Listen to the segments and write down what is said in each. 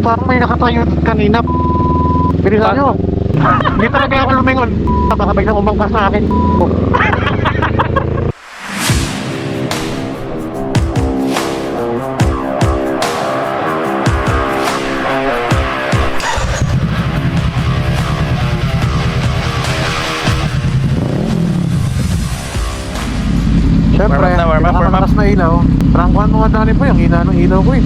parang may nakatayo kanina. Bilisan nyo. Hindi talaga ako lumingon. Baka biglang umangkas sa akin. Siyempre, warm up. pinakalakas na ilaw. Prangkuhan mo nga dali po yung hina ng ilaw ko eh.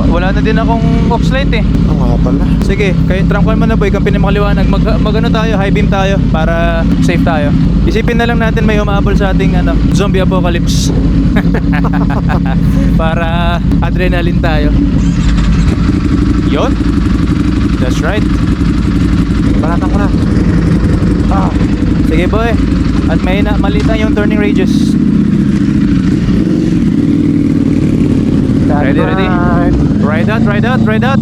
Wala na din akong off light eh. Oo nga pala. Sige, kayo trangkuhan mo na boy, kang pinamaliwanag. Mag-ano tayo, high beam tayo para safe tayo. Isipin na lang natin may humahabol sa ating zombie apocalypse. Para adrenaline tayo. Yon. That's right. Balatan ko na. Ah, Sige boy. At may maliit lang yung turning radius. Ready? Ride out.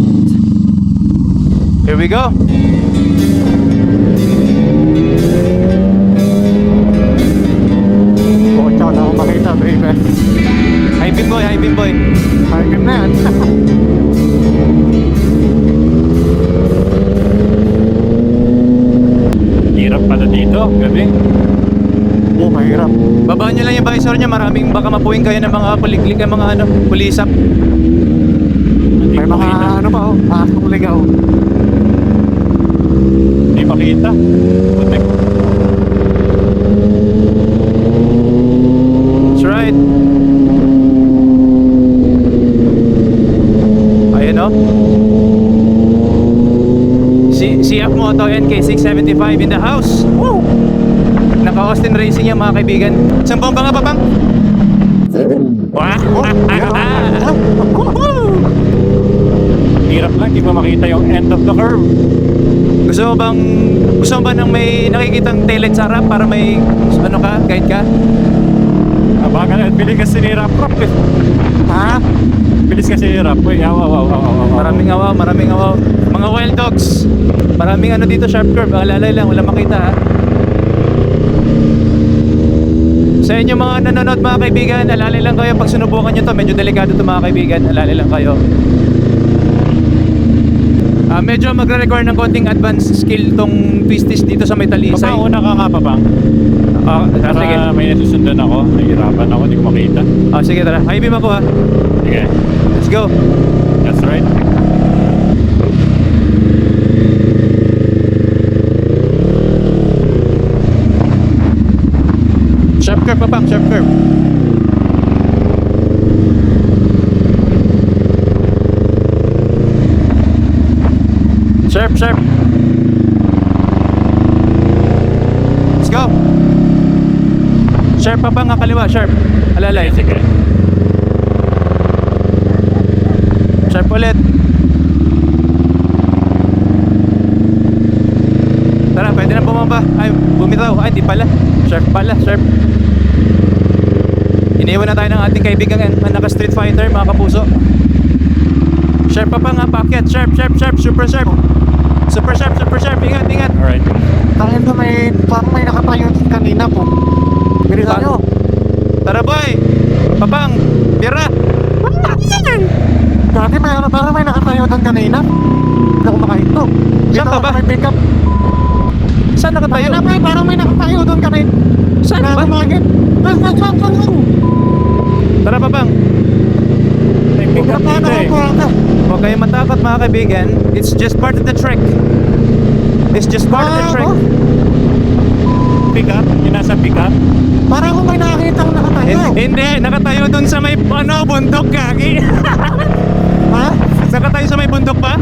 Here we go. Oo, tsaka na ako makita, baby. High beam boy. High na yan. Hirap pala dito, gabi. Oo, mahirap. Babaan nyo lang yung visor nyo. Maraming baka mapuwing kayo ng mga puliklik ng mga pulisap. Hindi May ko mga makita. ano pa oh, asong ligaw. Hindi makita. Putik. That's right. Ayan o. CF Moto NK675 in the house. Woo! Naka-Austin Racing yan mga kaibigan. Sampung pa nga pa bang? Hirap lang, hindi mo makita yung end of the curve. Gusto mo ba nang may nakikitang taillight sa harap para may ano ka, guide ka? Abagal, bilis kasi ni Rap Rap eh. Ha? Bilis kasi ni Rap. Uy, awaw. Maraming awaw. Mga wild dogs. Maraming ano dito, sharp curve. Alalay lang, wala makita ha. Sa inyo mga nanonood mga kaibigan, alalay lang kayo pag sinubukan nyo to. Medyo delikado to mga kaibigan, alalay lang kayo. Medyo magre-require ng konting advanced skill tong twisties dito sa may talisay. Papauna ka nga pa bang? Sige. Para may nasusundan ako. Nahihirapan ako, hindi ko makita. Sige tara, high beam ako ha. Sige, Let's go. that's right. Sharp curve pa bang, sharp curve. Sharp. Let's go. Sharp pa bang nga kaliwa, sharp. Alalay. Sige. Sharp ulit. Tara, pwede na bumaba. Ay, bumitaw. Ay, di pala. Sharp pala, sharp. Iniwan na tayo ng ating kaibigan naka Street Fighter, mga kapuso. Sharp pa nga, paakyat. Sharp. Super sharp. Ingat. Alright. Tangin na parang may nakatayo kanina po. Bilisan nyo. Tara boy! Papang! Tira! Dati parang may nakatayo doon kanina. Hindi ako makahinto. Saan ka ba? May pick up. Saan nakatayo? Parang may nakatayo doon kanina. Saan ba? Tara papang! May pick up dito eh. Huwag kayong matakot mga kaibigan. It's just part of the trek. Pick up? Yung nasa pick up? Parang kung may nakakita akong nakatayo. Hindi, nakatayo dun sa may bundok kagi. Ha? Nakatayo sa may bundok pa?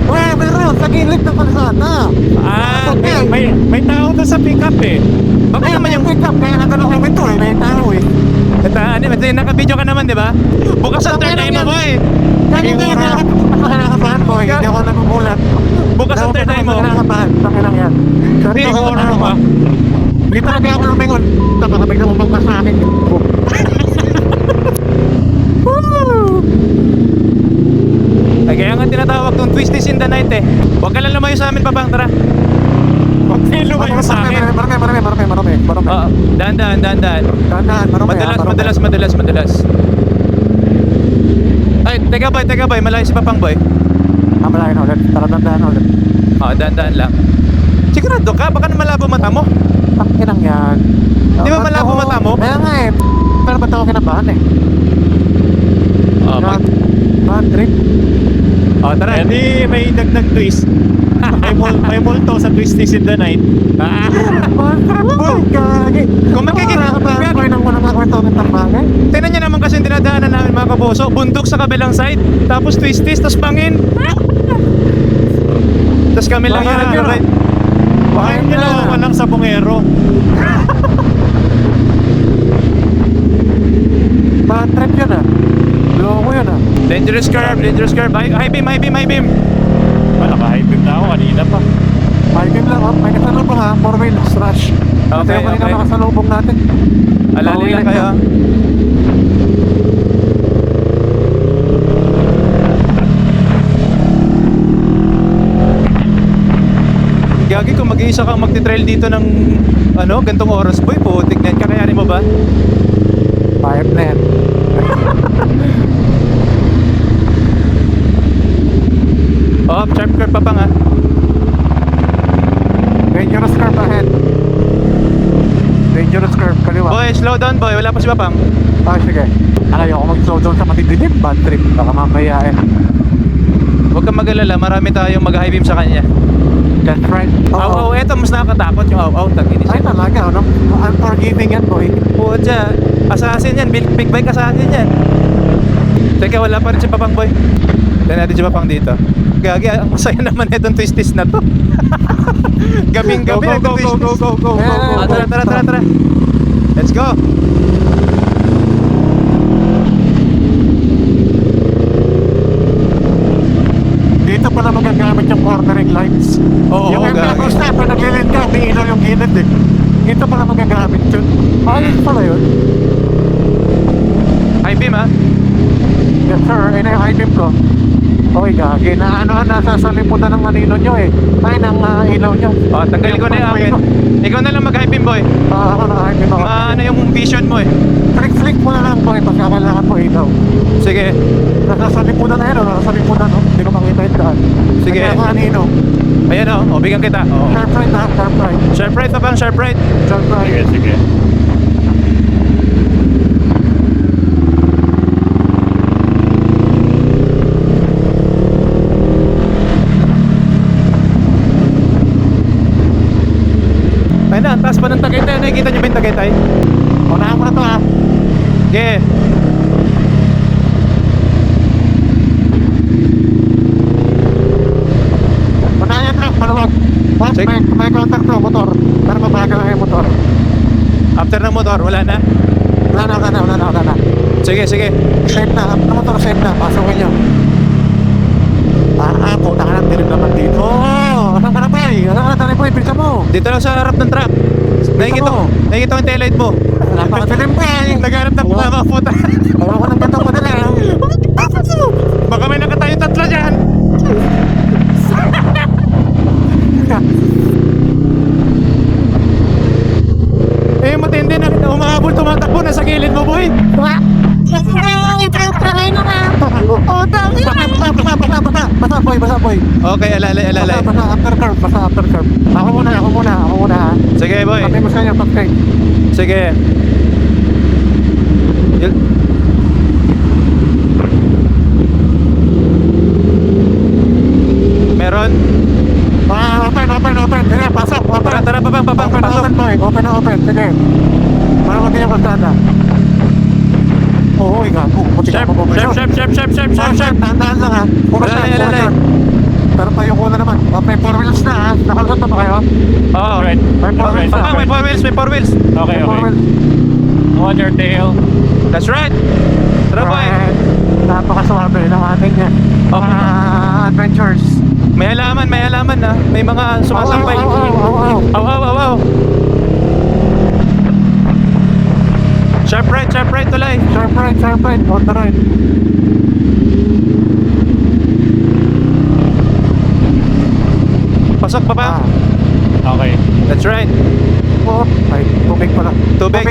Weh, meron. Sa gilid ng kalsada. May tao doon sa pick up eh. Bakit Ay, naman may yung... pick up. Kaya nagano kami to eh. May tao eh. Naka-video ka naman, di ba? Bukas ang third eye mo, boy! Hindi ako nakakabahan ko eh. Hindi ako nagugulat. Bukas ang third eye mo. Nakakabahan. Bakit lang yan? Sorry, Hindi, ako ano ba? Hindi talaga ako lumingon. Baka biglang umangkas sa akin. Kaya nga tinatawag tong twisties in the night eh. Huwag ka lang lumayo sa amin, papang, tara. Huwag kayo lumayo sa akin. Marami. Dahan-dahan. Dahan-dahan, marami. Madalas. Ay, teka boy, malayo si papang boy. Kamalayan ulit. Tara, dandahan ulit. Daan-daan lang. Sigurado ka? Baka na malabo mata mo. Takinang yan. Di ba malabo mata mo? Kaya nga eh. Pero ba't ako kinabahan eh? Bad trip. Tara. Eh di may dagdag twist. may multo sa Twisties in the Night. Bad trip boy. Gagi. Kung Nakakabahan ko nang walang kakwento ng tambangan. Tingnan nyo naman kasi yung dinadaanan namin mga kaboso. Bundok sa kabilang side. Tapos twisties, tapos bangin. Tapos kami lang Baka yun. yun, Right? Baka yung ginawa lang sa bungero. Bad trip yun ah. Loko yun ah. Dangerous curve, dangerous curve. High beam, high beam, high beam. Naka-hype beam na ako kanina pa. May game lang ah. May nakasalubong ha. 4 wheels rush. Okay, Ito yung kanina okay. nakasalubong natin. Alali lang kayo. Gagi kung mag-iisa kang magti-trail dito ng gantong oras boy, putik na yan. Kakayanin mo ba? 5 na yan. Sharp curve pa pa nga. Dangerous curve ahead. Dangerous curve, kaliwa. Boy, slow down boy, wala pa si Papang. Sige. Ayaw ko mag-slow down sa matidilim. Bad trip. Baka mamaya eh. Huwag kang mag-alala, marami tayong mag-high beam sa kanya. That's right. Eto mas nakakatakot yung taginis Ay yan. talaga, ano? Unforgiving yan, boy. Pucha, assassin yan, big bike assassin yan. Teka, wala pa rin si Papang boy. Tignan natin si Papang dito. Gagi, ang masaya naman itong twisties na to. Gabing-gabi, Go. Tara. Let's go. Dito pala magagamit yung cornering lights. Oo, yung gagi. step na naglilin ka, umiilaw yung gilid eh. Dito pala magagamit yun. Ayos pala yun. High beam ha. Yes sir, ayun na yung high beam ko. Okay, gagi. Nasa saliputan ng manilo nyo eh. Ay, ng ilaw nyo. Tanggalin ko na yung akin. Ikaw na lang mag-high beam boy. Ako na high beam ako. Ano yung vision mo eh. Flick mo na lang boy, pagka kailangan mo ilaw. Sige. Nasa saliputan na yun, nasa saliputan no? Hindi ko makita yung daan. Sige. Kaya kanino. Ayan o, bigyan kita. Sharp right ha, sharp right. Sharp right Papang, sharp right. Sharp right. Sige. Ayun na, ang taas pa ng Tagaytay. Nakikita niyo ba yung Tagaytay? Unahan mo na to ha. Okay. Unahan yan truck, maluwag. Sige. May contact to, motor. Pero mabagal lang yung motor. After ng motor, wala na? Wala na. Sige. Safe na, ang motor safe na. Pasukin nyo. Puta ka ng dilim naman dito. Ano ka na ba eh? Ano ka na ba eh? Bisa mo. Dito lang sa harap ng truck. Nakikita mo. ko yung taillight mo. Napakadilim pa eh. Nagharap ng mga puta. Alam ko ng batang madali. Baka may nakatayong tatlo dyan. Matindi na umahabol, tumatakbo na sa gilid mo boy. Basa boy. Okay, alalay. Basa after curve. Ako muna ha. Sige boy. Sabi mo sa inyo, pag Sige. Meron? Open. Sige, pasok. Tara, Papang, pasok. Open. Sige. Para maging yung kalsada. Oo, gago. Sharp. Tandaan lang ha. Alalay. Pero tayo ko na naman. May 4 wheels na ha. Nakalusot na ba kayo? Oo. Alright. May 4 wheels na. Papang, may 4 wheels. Okay. May 4 wheels. On your tail. That's right. Tara boy. Right. Napakaswabe ng ating mga adventures. May halaman na. May mga sumasampay. Aw. Sharp right tulay. Sharp right. On the right. Pasok pa ba? Okay. That's right. Oh, ay, tubig pala. Tubig.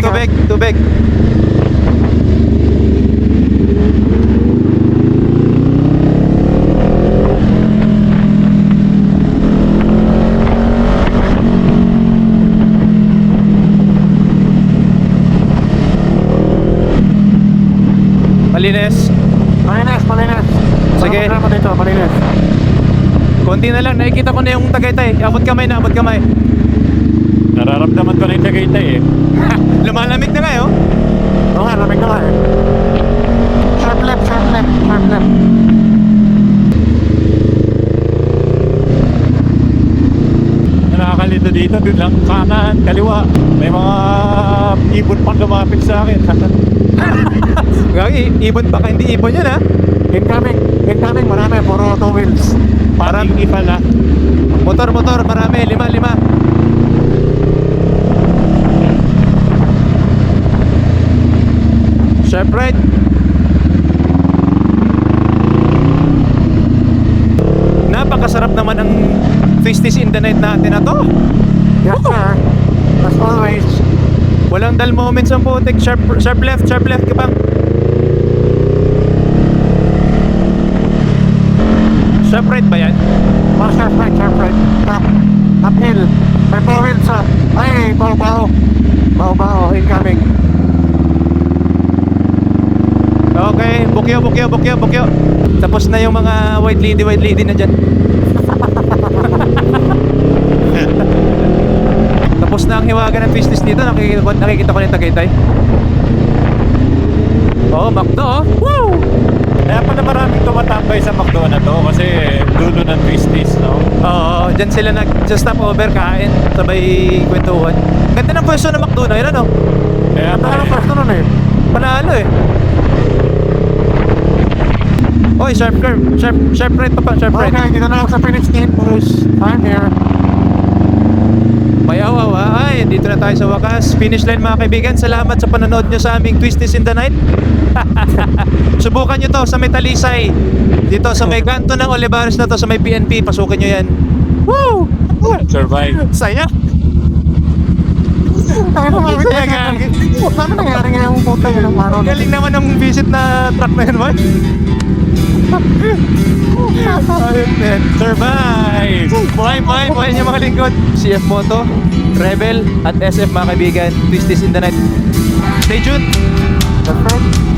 Malinis. Malinis. Sige. Sama dito, malinis. Konti na lang, nakikita ko na yung Tagaytay. Abot kamay na, abot kamay. Nararamdaman ko na yung Tagaytay eh. Lumalamig na nga, oh. Oo nga, lamig na nga eh. Sharp left. Nakakalito dito, doon lang kanan, kaliwa. May mga ibon pang lumapit sa akin. Gagi, ibon baka hindi ibon yun, ha? Incoming, marami, puro 2 wheels. Parang ipa na. Motor, marami, lima. Sharp right. Napakasarap naman ang Twisties in the Night natin na to. Yes sir, as always. Walang dull moments ang putik. Sharp left kapang. Sharp right ba yan? Oh, sharp right. Uphill. May 4 wheels sa. Ay, bao. Incoming. Okay, bukyo. Tapos na yung mga white lady na dyan. Tapos na ang hiwaga ng Twisties dito. Nakikita ko na yung Tagaytay. McDo, oh. Woo! Kaya pala maraming tumatambay sa McDo na to kasi dulo ng Twisties, no? Oo, dyan sila nag-stop over, kain, sabay kwentuhan. Ganda ng pwesto ng McDo na yun, ano? Kaya Ano pwesto nun eh? Panalo eh. Oy, sharp curve. Sharp right pa, sharp right. Okay, dito na ako sa finish team, boys. I'm here. Mayawaw ha. Ay, dito na tayo sa wakas. Finish line mga kaibigan. Salamat sa panonood nyo sa aming Twisties in the Night. Subukan nyo to sa Metalisay. Dito sa may kanto ng Olivares na to, sa may PNP. Pasukin nyo yan. Woo! survive. Saya. Paano nangyari nga yung puta yun ng araw? Galing naman ng visit na truck na yun, boy. Ayun, man. Survive! Buhay niyo mga lingkod. CF Moto, Rebel, at SF mga kaibigan. Twisties in the Night. Stay tuned. That's right.